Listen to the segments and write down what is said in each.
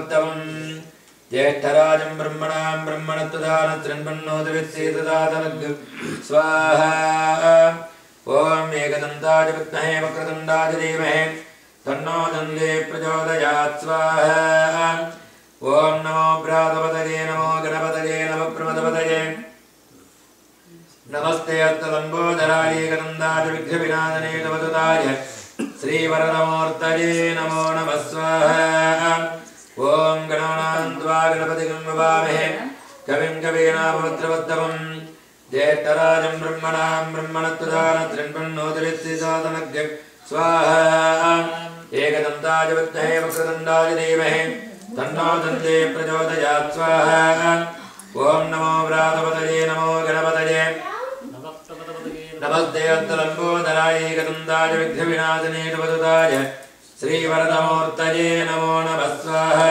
तृणवत्तवम् ज्येष्ठराजं ब्रह्मणां ब्रह्मणत्वदानत्रिन्बन्नोदवित्सेतदातनग् स्वाहा ॐ एकदन्ताय विद्महे वक्रतुण्डाय धीमहि तन्नो दन्ते प्रचोदयात् स्वाहा ॐ नमो भ्रातपतये नमो गणपतये नमः प्रमदपतये नमस्ते अस्तलम्बोदराय एकदन्ताय विघ्नविनाशने नमस्तुताय श्रीवरदमूर्तये नमो नमः स्वाहा ॐ गणानां त्वा गणपतिं ववामहे कविं कवीनामभद्रवत्तमम् ज्येष्ठराजं ब्रह्मणां ब्रह्मणत्वदानत्रिन्बन्नोदवित्सेतदातनग् स्वाहा एकदन्ताय विद्महे वक्रतुण्डाय धीमहि तन्नो दन्ते प्रचोदयात् स्वाहा ॐ नमो व्रातपतये नमो गणपतये नमस्ते अस्तलम्बोदराय एकदन्ताय विघ्नविनाशने नमस्तुताय श्रीवरदमूर्तये नमो नमः स्वाहा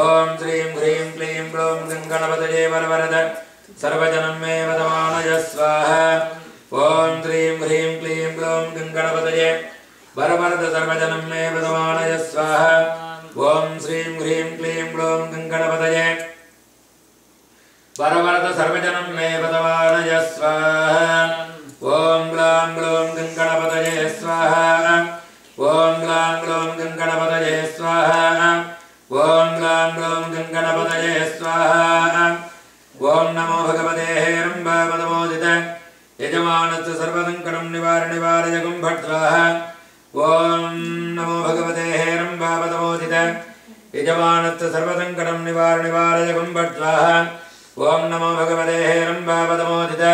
ॐ श्रीं ह्रीं क्लीं ग्लौं गणपतये वरवरद सर्वजनं मे वदमानय स्वाहा ॐ श्रीं ह्रीं क्लीं ग्लौं गणपतये वरवरद सर्वजनं मे वदमानय स्वाहा ॐ श्रीं ह्रीं क्लीं ग्लौं गणपतये वरवरद सर्वजनं मे वदमानय स्वाहा ॐ ग्लां ग्लौं गणपतये स्वाहा ॐ ग्लां ग्लौं गणपतये स्वाहा ॐ ग्लां ग्लौं गणपतये स्वाहा ॐ नमो भगवते हेरम्बपदमोदित यजमानस्य सर्वसङ्कटं निवारय गुं भट् स्वाहा ॐ नमो भगवते हेरम्बपदमोदित यजमानस्य सर्वसङ्कटं निवारय गुं भट् स्वाहा ॐ नमो भगवते हेरम्बपदमोदित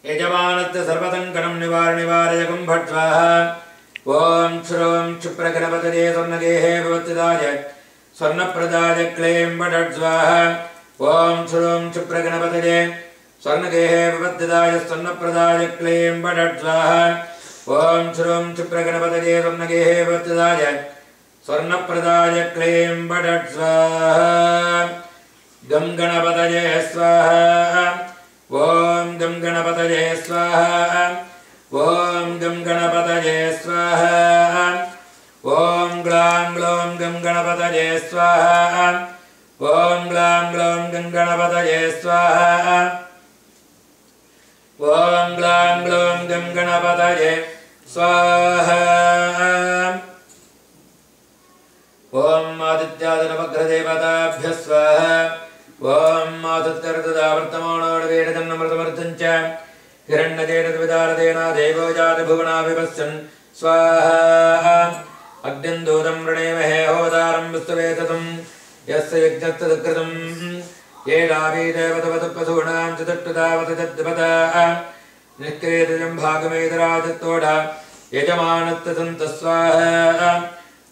यजमानस्य सर्वसङ्कटं निवारय गुं भट् स्वाहा ॐ श्रों क्षिप्रगणपतये स्वर्णगेहे भवत्यदाय स्वर्णप्रदाय क्लीं वटट् स्वाहा ॐ श्रों क्षिप्रगणपतये स्वर्णगेहे भवत्यदाय स्वर्णप्रदाय क्लीं वटट् स्वाहा ॐ श्रों क्षिप्रगणपतये स्वर्णगेहे भवत्यदाय स्वर्णप्रदाय क्लीं वटट् स्वाहा गं गणपतये स्वाहा ॐ गं गणपतये स्वाहा ॐ गं गणपतये स्वाहा ॐ ग्लां ग्लौं गं गणपतये स्वाहा ॐ ग्लां ग्लौं गं गणपतये स्वाहा ॐ ग्लां ग्लौं गं गणपतये स्वाहा ॐ आदित्यादिनवग्रदेवताभ्यः स्वाहा ॐ मातुत्तरतदावर्तमानोडवेडजन्नमृतमर्दं च हिरण्यजेटद्विदारतेन देवो जातभुवनाभिपश्यन् स्वाहा अग्निं दूतं वृणेमहे होदारं विश्ववेदतं यस्य यज्ञस्तदकृतं येनाभिदेवतवतपशूनां चतुष्टदावत तद्वता निष्क्रियतजं भागमेतराजत्तोढा यजमानस्तसन्तः स्वाहा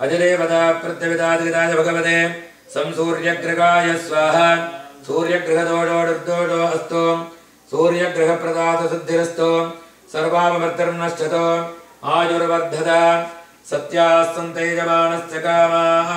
अजदेवता प्रत्यविदादिदाय भगवते संसूर्यग्रगाय स्वाहा सूर्यग्रहदोषो अस्तु सूर्यग्रहप्रदातसिद्धिरस्तु सर्वामवर्तर्नश्चतो आयुर्वर्धत सत्याः सन्ते यजमानस्य कामाः